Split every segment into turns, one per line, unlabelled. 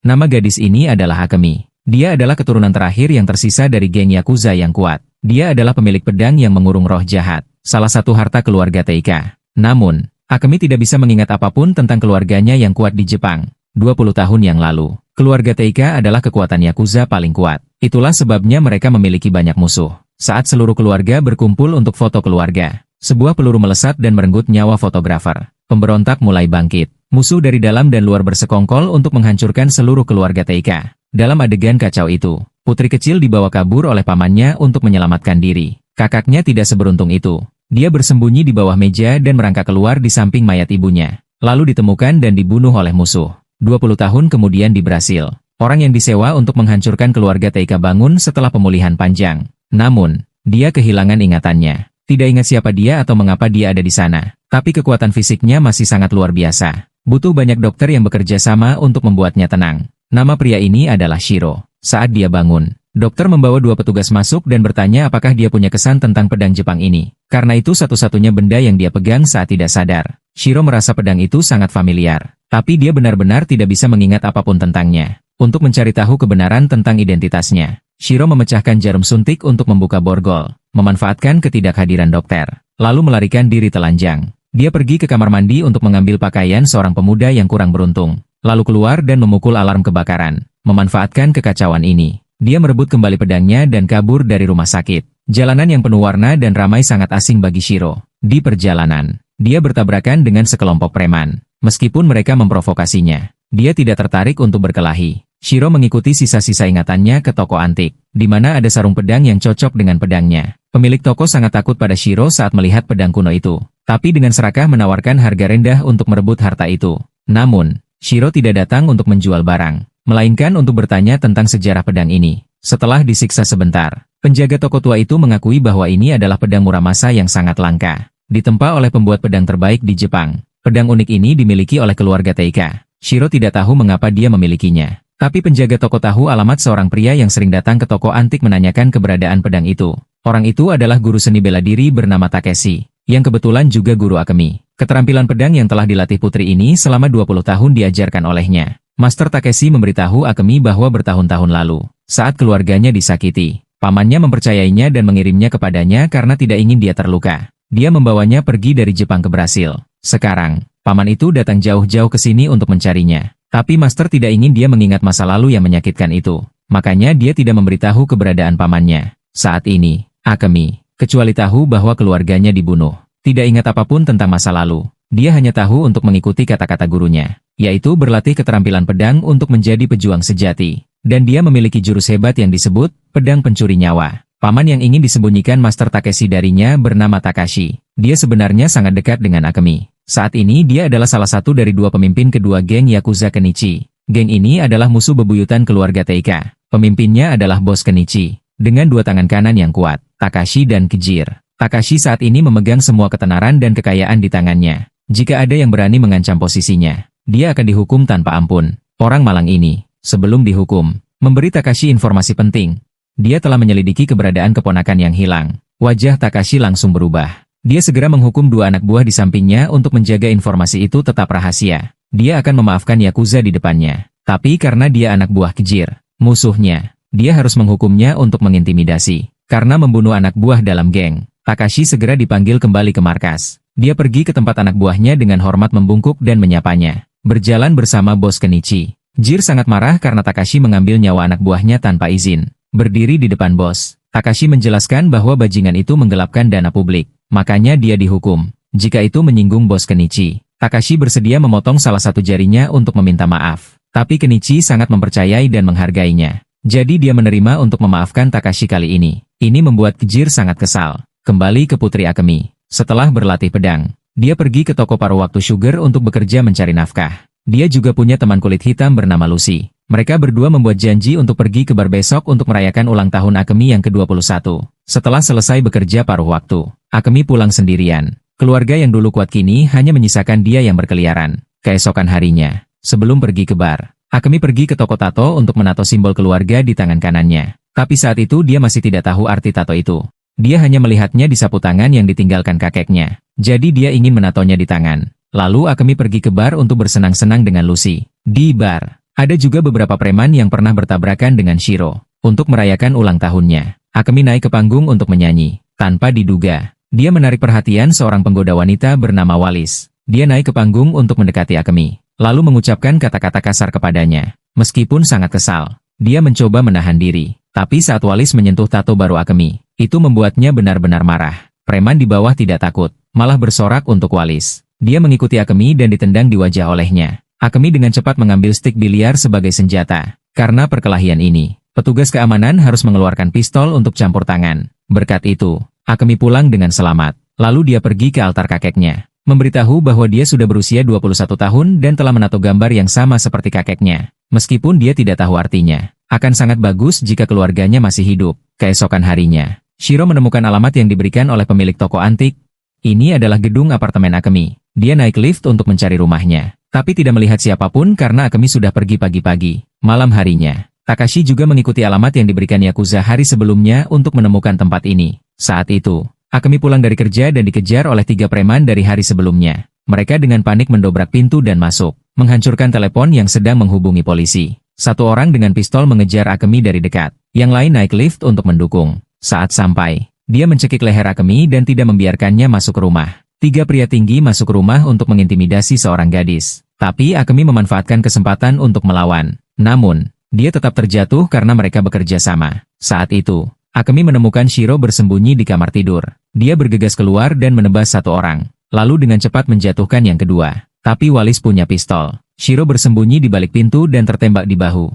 Nama gadis ini adalah Akemi. Dia adalah keturunan terakhir yang tersisa dari geng Yakuza yang kuat. Dia adalah pemilik pedang yang mengurung roh jahat, salah satu harta keluarga Teika. Namun, Akemi tidak bisa mengingat apapun tentang keluarganya yang kuat di Jepang. 20 tahun yang lalu, keluarga Teika adalah kekuatan Yakuza paling kuat. Itulah sebabnya mereka memiliki banyak musuh. Saat seluruh keluarga berkumpul untuk foto keluarga, sebuah peluru melesat dan merenggut nyawa fotografer. Pemberontak mulai bangkit. Musuh dari dalam dan luar bersekongkol untuk menghancurkan seluruh keluarga Teika. Dalam adegan kacau itu, putri kecil dibawa kabur oleh pamannya untuk menyelamatkan diri. Kakaknya tidak seberuntung itu. Dia bersembunyi di bawah meja dan merangkak keluar di samping mayat ibunya. Lalu ditemukan dan dibunuh oleh musuh. 20 tahun kemudian di Brasil, orang yang disewa untuk menghancurkan keluarga Teika bangun setelah pemulihan panjang. Namun, dia kehilangan ingatannya. Tidak ingat siapa dia atau mengapa dia ada di sana. Tapi kekuatan fisiknya masih sangat luar biasa. Butuh banyak dokter yang bekerja sama untuk membuatnya tenang. Nama pria ini adalah Shiro. Saat dia bangun, dokter membawa 2 petugas masuk dan bertanya apakah dia punya kesan tentang pedang Jepang ini. Karena itu satu-satunya benda yang dia pegang saat tidak sadar. Shiro merasa pedang itu sangat familiar. Tapi dia benar-benar tidak bisa mengingat apapun tentangnya. Untuk mencari tahu kebenaran tentang identitasnya, Shiro memecahkan jarum suntik untuk membuka borgol, memanfaatkan ketidakhadiran dokter, lalu melarikan diri telanjang. Dia pergi ke kamar mandi untuk mengambil pakaian seorang pemuda yang kurang beruntung, lalu keluar dan memukul alarm kebakaran. Memanfaatkan kekacauan ini, dia merebut kembali pedangnya dan kabur dari rumah sakit. Jalanan yang penuh warna dan ramai sangat asing bagi Shiro. Di perjalanan, dia bertabrakan dengan sekelompok preman. Meskipun mereka memprovokasinya, dia tidak tertarik untuk berkelahi. Shiro mengikuti sisa-sisa ingatannya ke toko antik, di mana ada sarung pedang yang cocok dengan pedangnya. Pemilik toko sangat takut pada Shiro saat melihat pedang kuno itu, tapi dengan serakah menawarkan harga rendah untuk merebut harta itu. Namun, Shiro tidak datang untuk menjual barang, melainkan untuk bertanya tentang sejarah pedang ini. Setelah disiksa sebentar, penjaga toko tua itu mengakui bahwa ini adalah pedang Muramasa yang sangat langka, ditempa oleh pembuat pedang terbaik di Jepang. Pedang unik ini dimiliki oleh keluarga Teika. Shiro tidak tahu mengapa dia memilikinya. Tapi penjaga toko tahu alamat seorang pria yang sering datang ke toko antik menanyakan keberadaan pedang itu. Orang itu adalah guru seni bela diri bernama Takeshi, yang kebetulan juga guru Akemi. Keterampilan pedang yang telah dilatih putri ini selama 20 tahun diajarkan olehnya. Master Takeshi memberitahu Akemi bahwa bertahun-tahun lalu, saat keluarganya disakiti, pamannya mempercayainya dan mengirimnya kepadanya karena tidak ingin dia terluka. Dia membawanya pergi dari Jepang ke Brasil. Sekarang, paman itu datang jauh-jauh ke sini untuk mencarinya. Tapi Master tidak ingin dia mengingat masa lalu yang menyakitkan itu. Makanya dia tidak memberitahu keberadaan pamannya. Saat ini, Akemi, kecuali tahu bahwa keluarganya dibunuh, tidak ingat apapun tentang masa lalu. Dia hanya tahu untuk mengikuti kata-kata gurunya, yaitu berlatih keterampilan pedang untuk menjadi pejuang sejati. Dan dia memiliki jurus hebat yang disebut pedang pencuri nyawa. Paman yang ingin disembunyikan Master Takeshi darinya bernama Takashi. Dia sebenarnya sangat dekat dengan Akemi. Saat ini dia adalah salah satu dari 2 pemimpin kedua geng Yakuza Kenichi. Geng ini adalah musuh bebuyutan keluarga Teika. Pemimpinnya adalah bos Kenichi, dengan 2 tangan kanan yang kuat, Takashi dan Kijir. Takashi saat ini memegang semua ketenaran dan kekayaan di tangannya. Jika ada yang berani mengancam posisinya, dia akan dihukum tanpa ampun. Orang malang ini, sebelum dihukum, memberi Takashi informasi penting. Dia telah menyelidiki keberadaan keponakan yang hilang. Wajah Takashi langsung berubah. Dia segera menghukum 2 anak buah di sampingnya untuk menjaga informasi itu tetap rahasia. Dia akan memaafkan Yakuza di depannya. Tapi karena dia anak buah Kijir, musuhnya, dia harus menghukumnya untuk mengintimidasi. Karena membunuh anak buah dalam geng, Takashi segera dipanggil kembali ke markas. Dia pergi ke tempat anak buahnya dengan hormat membungkuk dan menyapanya. Berjalan bersama bos Kenichi. Jir sangat marah karena Takashi mengambil nyawa anak buahnya tanpa izin. Berdiri di depan bos, Takashi menjelaskan bahwa bajingan itu menggelapkan dana publik. Makanya dia dihukum. Jika itu menyinggung bos Kenichi, Takashi bersedia memotong salah satu jarinya untuk meminta maaf. Tapi Kenichi sangat mempercayai dan menghargainya. Jadi dia menerima untuk memaafkan Takashi kali ini. Ini membuat Kijir sangat kesal. Kembali ke Putri Akemi. Setelah berlatih pedang, dia pergi ke toko paruh waktu Sugar untuk bekerja mencari nafkah. Dia juga punya teman kulit hitam bernama Lucy. Mereka berdua membuat janji untuk pergi ke bar besok untuk merayakan ulang tahun Akemi yang ke-21. Setelah selesai bekerja paruh waktu, Akemi pulang sendirian. Keluarga yang dulu kuat kini hanya menyisakan dia yang berkeliaran. Keesokan harinya, sebelum pergi ke bar, Akemi pergi ke toko tato untuk menato simbol keluarga di tangan kanannya. Tapi saat itu dia masih tidak tahu arti tato itu. Dia hanya melihatnya di sapu tangan yang ditinggalkan kakeknya. Jadi dia ingin menatonya di tangan. Lalu Akemi pergi ke bar untuk bersenang-senang dengan Lucy. Di bar, Ada juga beberapa preman yang pernah bertabrakan dengan Shiro. Untuk merayakan ulang tahunnya, Akemi naik ke panggung untuk menyanyi. Tanpa diduga, dia menarik perhatian seorang penggoda wanita bernama Walis. Dia naik ke panggung untuk mendekati Akemi, lalu mengucapkan kata-kata kasar kepadanya. Meskipun sangat kesal, dia mencoba menahan diri. Tapi saat Walis menyentuh tato baru Akemi, itu membuatnya benar-benar marah. Preman di bawah tidak takut, malah bersorak untuk Walis. Dia mengikuti Akemi dan ditendang di wajah olehnya. Akemi dengan cepat mengambil stik biliar sebagai senjata. Karena perkelahian ini, petugas keamanan harus mengeluarkan pistol untuk campur tangan. Berkat itu, Akemi pulang dengan selamat. Lalu dia pergi ke altar kakeknya, memberitahu bahwa dia sudah berusia 21 tahun dan telah menato gambar yang sama seperti kakeknya. Meskipun dia tidak tahu artinya, akan sangat bagus jika keluarganya masih hidup. Keesokan harinya, Shiro menemukan alamat yang diberikan oleh pemilik toko antik. Ini adalah gedung apartemen Akemi. Dia naik lift untuk mencari rumahnya, tapi tidak melihat siapapun karena Akemi sudah pergi pagi-pagi. Malam harinya, Takashi juga mengikuti alamat yang diberikan Yakuza hari sebelumnya untuk menemukan tempat ini. Saat itu, Akemi pulang dari kerja dan dikejar oleh 3 preman dari hari sebelumnya. Mereka dengan panik mendobrak pintu dan masuk, menghancurkan telepon yang sedang menghubungi polisi. Satu orang dengan pistol mengejar Akemi dari dekat, yang lain naik lift untuk mendukung. Saat sampai, dia mencekik leher Akemi dan tidak membiarkannya masuk ke rumah. 3 pria tinggi masuk ke rumah untuk mengintimidasi seorang gadis. Tapi Akemi memanfaatkan kesempatan untuk melawan. Namun, dia tetap terjatuh karena mereka bekerja sama. Saat itu, Akemi menemukan Shiro bersembunyi di kamar tidur. Dia bergegas keluar dan menebas satu orang, lalu dengan cepat menjatuhkan yang kedua. Tapi Walis punya pistol. Shiro bersembunyi di balik pintu dan tertembak di bahu.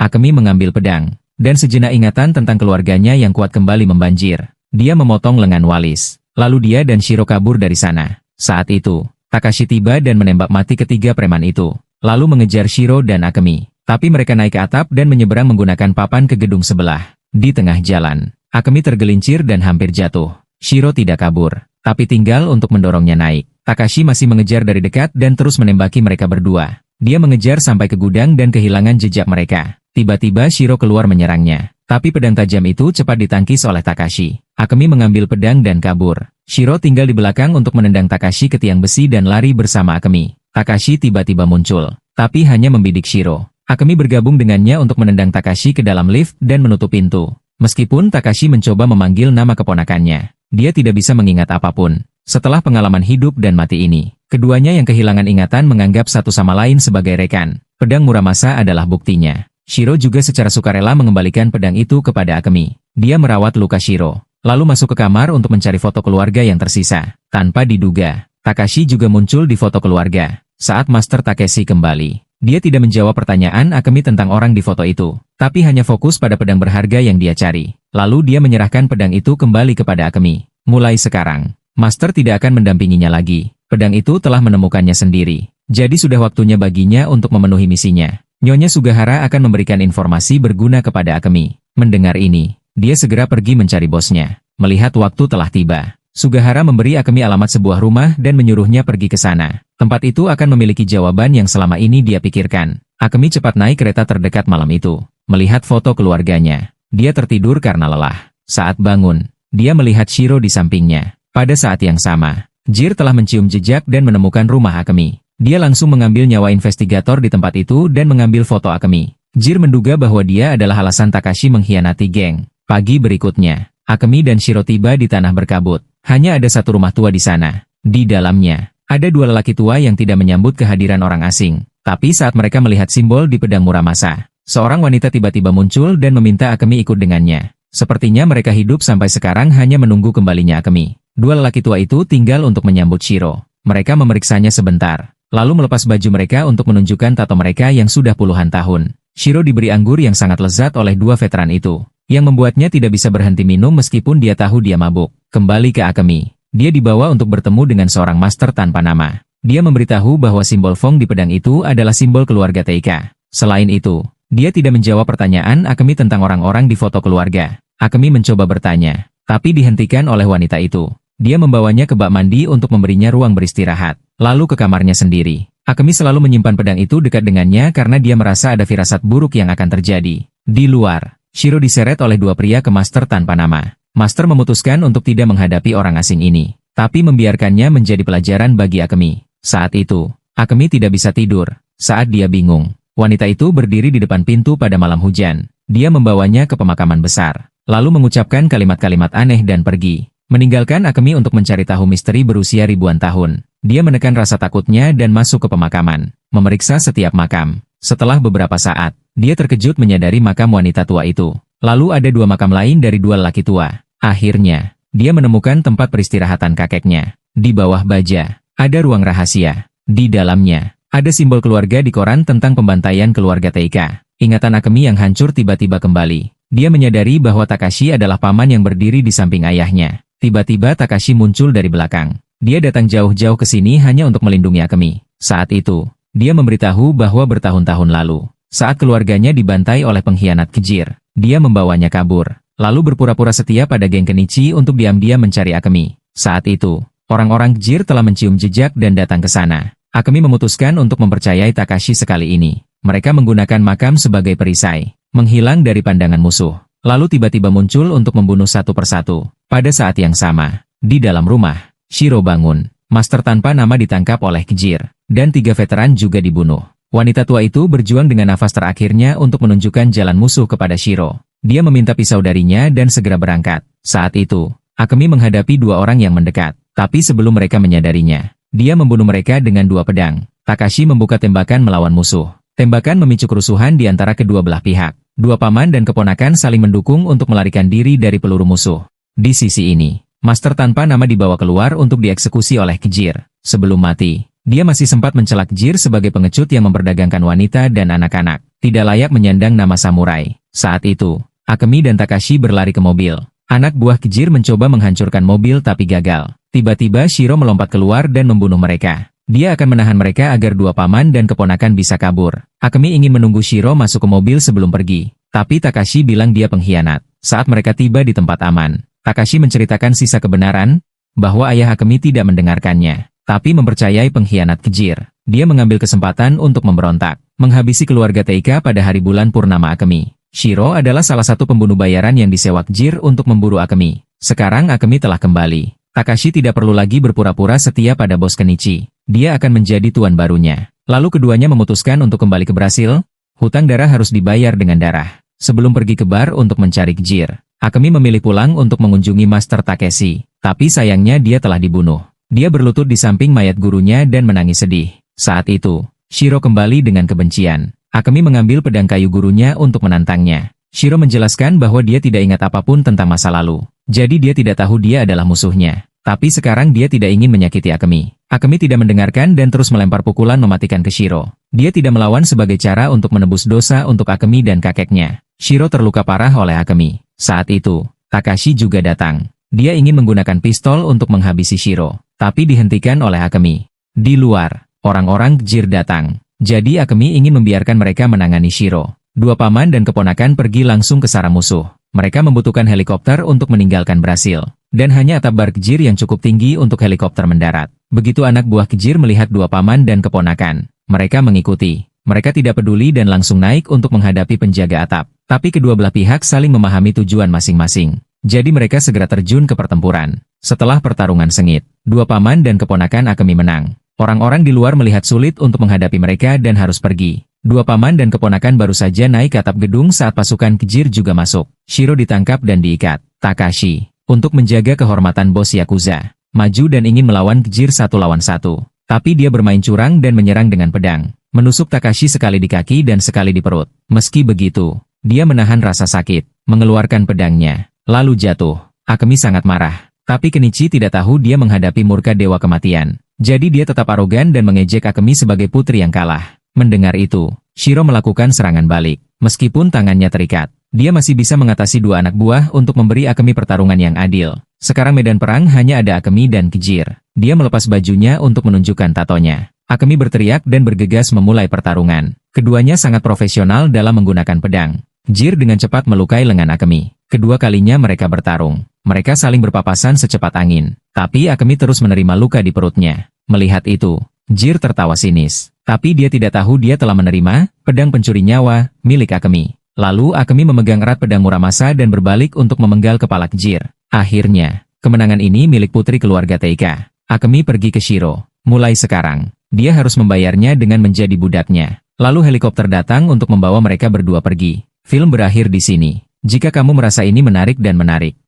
Akemi mengambil pedang, dan sejenak ingatan tentang keluarganya yang kuat kembali membanjir. Dia memotong lengan Walis, lalu dia dan Shiro kabur dari sana. Saat itu, Takashi tiba dan menembak mati ketiga preman itu, lalu mengejar Shiro dan Akemi. Tapi mereka naik ke atap dan menyeberang menggunakan papan ke gedung sebelah. Di tengah jalan, Akemi tergelincir dan hampir jatuh. Shiro tidak kabur, tapi tinggal untuk mendorongnya naik. Takashi masih mengejar dari dekat dan terus menembaki mereka berdua. Dia mengejar sampai ke gudang dan kehilangan jejak mereka. Tiba-tiba Shiro keluar menyerangnya. Tapi pedang tajam itu cepat ditangkis oleh Takashi. Akemi mengambil pedang dan kabur. Shiro tinggal di belakang untuk menendang Takashi ke tiang besi dan lari bersama Akemi. Takashi tiba-tiba muncul, tapi hanya membidik Shiro. Akemi bergabung dengannya untuk menendang Takashi ke dalam lift dan menutup pintu. Meskipun Takashi mencoba memanggil nama keponakannya, dia tidak bisa mengingat apapun. Setelah pengalaman hidup dan mati ini, keduanya yang kehilangan ingatan menganggap satu sama lain sebagai rekan. Pedang Muramasa adalah buktinya. Shiro juga secara sukarela mengembalikan pedang itu kepada Akemi. Dia merawat luka Shiro, lalu masuk ke kamar untuk mencari foto keluarga yang tersisa. Tanpa diduga, Takashi juga muncul di foto keluarga. Saat Master Takeshi kembali, dia tidak menjawab pertanyaan Akemi tentang orang di foto itu, tapi hanya fokus pada pedang berharga yang dia cari. Lalu dia menyerahkan pedang itu kembali kepada Akemi. Mulai sekarang, Master tidak akan mendampinginya lagi. Pedang itu telah menemukannya sendiri. Jadi sudah waktunya baginya untuk memenuhi misinya. Nyonya Sugahara akan memberikan informasi berguna kepada Akemi. Mendengar ini, dia segera pergi mencari bosnya. Melihat waktu telah tiba, Sugahara memberi Akemi alamat sebuah rumah dan menyuruhnya pergi ke sana. Tempat itu akan memiliki jawaban yang selama ini dia pikirkan. Akemi cepat naik kereta terdekat malam itu. Melihat foto keluarganya, dia tertidur karena lelah. Saat bangun, dia melihat Shiro di sampingnya. Pada saat yang sama, Jir telah mencium jejak dan menemukan rumah Akemi. Dia langsung mengambil nyawa investigator di tempat itu dan mengambil foto Akemi. Jir menduga bahwa dia adalah alasan Takashi mengkhianati geng. Pagi berikutnya, Akemi dan Shiro tiba di tanah berkabut. Hanya ada satu rumah tua di sana. Di dalamnya, ada 2 lelaki tua yang tidak menyambut kehadiran orang asing. Tapi saat mereka melihat simbol di pedang Muramasa, seorang wanita tiba-tiba muncul dan meminta Akemi ikut dengannya. Sepertinya mereka hidup sampai sekarang hanya menunggu kembalinya Akemi. 2 lelaki tua itu tinggal untuk menyambut Shiro. Mereka memeriksanya sebentar, lalu melepas baju mereka untuk menunjukkan tato mereka yang sudah puluhan tahun. Shiro diberi anggur yang sangat lezat oleh 2 veteran itu, yang membuatnya tidak bisa berhenti minum meskipun dia tahu dia mabuk. Kembali ke Akemi, dia dibawa untuk bertemu dengan seorang master tanpa nama. Dia memberitahu bahwa simbol Fong di pedang itu adalah simbol keluarga Teika. Selain itu, dia tidak menjawab pertanyaan Akemi tentang orang-orang di foto keluarga. Akemi mencoba bertanya, tapi dihentikan oleh wanita itu. Dia membawanya ke bak mandi untuk memberinya ruang beristirahat, lalu ke kamarnya sendiri. Akemi selalu menyimpan pedang itu dekat dengannya karena dia merasa ada firasat buruk yang akan terjadi. Di luar, Shiro diseret oleh 2 pria ke master tanpa nama. Master memutuskan untuk tidak menghadapi orang asing ini, tapi membiarkannya menjadi pelajaran bagi Akemi. Saat itu, Akemi tidak bisa tidur. Saat dia bingung, Wanita itu berdiri di depan pintu pada malam hujan. Dia membawanya ke pemakaman besar, lalu mengucapkan kalimat-kalimat aneh dan pergi, meninggalkan Akemi untuk mencari tahu misteri berusia ribuan tahun. Dia menekan rasa takutnya dan masuk ke pemakaman, memeriksa setiap makam. Setelah beberapa saat, dia terkejut menyadari makam wanita tua itu. Lalu ada dua makam lain dari dua lelaki tua. Akhirnya, dia menemukan tempat peristirahatan kakeknya. Di bawah baja, ada ruang rahasia. Di dalamnya, ada simbol keluarga di koran tentang pembantaian keluarga Teika. Ingatan Akemi yang hancur tiba-tiba kembali. Dia menyadari bahwa Takashi adalah paman yang berdiri di samping ayahnya. Tiba-tiba Takashi muncul dari belakang. Dia datang jauh-jauh ke sini hanya untuk melindungi Akemi. Saat itu, dia memberitahu bahwa bertahun-tahun lalu, saat keluarganya dibantai oleh pengkhianat kejir, dia membawanya kabur, lalu berpura-pura setia pada geng Kenichi untuk diam-diam mencari Akemi. Saat itu, orang-orang kejir telah mencium jejak dan datang ke sana. Akemi memutuskan untuk mempercayai Takashi sekali ini. Mereka menggunakan makam sebagai perisai, menghilang dari pandangan musuh, lalu tiba-tiba muncul untuk membunuh satu persatu. Pada saat yang sama, di dalam rumah, Shiro bangun. Master tanpa nama ditangkap oleh kejir, dan 3 veteran juga dibunuh. Wanita tua itu berjuang dengan nafas terakhirnya untuk menunjukkan jalan musuh kepada Shiro. Dia meminta pisau darinya dan segera berangkat. Saat itu, Akemi menghadapi 2 orang yang mendekat, tapi sebelum mereka menyadarinya, dia membunuh mereka dengan 2 pedang. Takashi membuka tembakan melawan musuh. Tembakan memicu kerusuhan di antara kedua belah pihak. 2 paman dan keponakan saling mendukung untuk melarikan diri dari peluru musuh. Di sisi ini, Master tanpa nama dibawa keluar untuk dieksekusi oleh kejir. Sebelum mati, dia masih sempat mencela kejir sebagai pengecut yang memperdagangkan wanita dan anak-anak. Tidak layak menyandang nama samurai. Saat itu, Akemi dan Takashi berlari ke mobil. Anak buah kejir mencoba menghancurkan mobil tapi gagal. Tiba-tiba Shiro melompat keluar dan membunuh mereka. Dia akan menahan mereka agar 2 paman dan keponakan bisa kabur. Akemi ingin menunggu Shiro masuk ke mobil sebelum pergi. Tapi Takashi bilang dia pengkhianat. Saat mereka tiba di tempat aman, Takashi menceritakan sisa kebenaran, bahwa ayah Akemi tidak mendengarkannya, tapi mempercayai pengkhianat kejir. Dia mengambil kesempatan untuk memberontak, menghabisi keluarga Teika pada hari bulan purnama Akemi. Shiro adalah salah satu pembunuh bayaran yang disewa kejir untuk memburu Akemi. Sekarang Akemi telah kembali. Takashi tidak perlu lagi berpura-pura setia pada bos Kenichi. Dia akan menjadi tuan barunya. Lalu keduanya memutuskan untuk kembali ke Brasil. Hutang darah harus dibayar dengan darah. Sebelum pergi ke bar untuk mencari kejir, Akemi memilih pulang untuk mengunjungi Master Takeshi, tapi sayangnya dia telah dibunuh. Dia berlutut di samping mayat gurunya dan menangis sedih. Saat itu, Shiro kembali dengan kebencian. Akemi mengambil pedang kayu gurunya untuk menantangnya. Shiro menjelaskan bahwa dia tidak ingat apapun tentang masa lalu, jadi dia tidak tahu dia adalah musuhnya. Tapi sekarang dia tidak ingin menyakiti Akemi. Akemi tidak mendengarkan dan terus melempar pukulan mematikan ke Shiro. Dia tidak melawan sebagai cara untuk menebus dosa untuk Akemi dan kakeknya. Shiro terluka parah oleh Akemi. Saat itu, Takashi juga datang. Dia ingin menggunakan pistol untuk menghabisi Shiro, tapi dihentikan oleh Akemi. Di luar, orang-orang kejir datang. Jadi Akemi ingin membiarkan mereka menangani Shiro. 2 paman dan keponakan pergi langsung ke sarang musuh. Mereka membutuhkan helikopter untuk meninggalkan Brasil. Dan hanya atap bar kejir yang cukup tinggi untuk helikopter mendarat. Begitu anak buah kejir melihat 2 paman dan keponakan, mereka mengikuti. Mereka tidak peduli dan langsung naik untuk menghadapi penjaga atap. Tapi kedua belah pihak saling memahami tujuan masing-masing. Jadi mereka segera terjun ke pertempuran. Setelah pertarungan sengit, 2 paman dan keponakan Akemi menang. Orang-orang di luar melihat sulit untuk menghadapi mereka dan harus pergi. 2 paman dan keponakan baru saja naik ke atap gedung saat pasukan kejir juga masuk. Shiro ditangkap dan diikat. Takashi, untuk menjaga kehormatan bos Yakuza, maju dan ingin melawan kejir 1 lawan 1. Tapi dia bermain curang dan menyerang dengan pedang. Menusuk Takashi sekali di kaki dan sekali di perut. Meski begitu, dia menahan rasa sakit, mengeluarkan pedangnya, lalu jatuh. Akemi sangat marah. Tapi Kenichi tidak tahu dia menghadapi murka dewa kematian. Jadi dia tetap arogan dan mengejek Akemi sebagai putri yang kalah. Mendengar itu, Shiro melakukan serangan balik. Meskipun tangannya terikat, dia masih bisa mengatasi 2 anak buah untuk memberi Akemi pertarungan yang adil. Sekarang medan perang hanya ada Akemi dan kejir. Dia melepas bajunya untuk menunjukkan tatonya. Akemi berteriak dan bergegas memulai pertarungan. Keduanya sangat profesional dalam menggunakan pedang. Kejir dengan cepat melukai lengan Akemi. Kedua kalinya mereka bertarung. Mereka saling berpapasan secepat angin. Tapi Akemi terus menerima luka di perutnya. Melihat itu, Kejir tertawa sinis. Tapi dia tidak tahu dia telah menerima pedang pencuri nyawa milik Akemi. Lalu Akemi memegang erat pedang Muramasa dan berbalik untuk memenggal kepala Kejir. Akhirnya, kemenangan ini milik putri keluarga Teika. Akemi pergi ke Shiro. Mulai sekarang, dia harus membayarnya dengan menjadi budaknya. Lalu helikopter datang untuk membawa mereka berdua pergi. Film berakhir di sini. Jika kamu merasa ini menarik,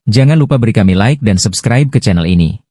jangan lupa beri kami like dan subscribe ke channel ini.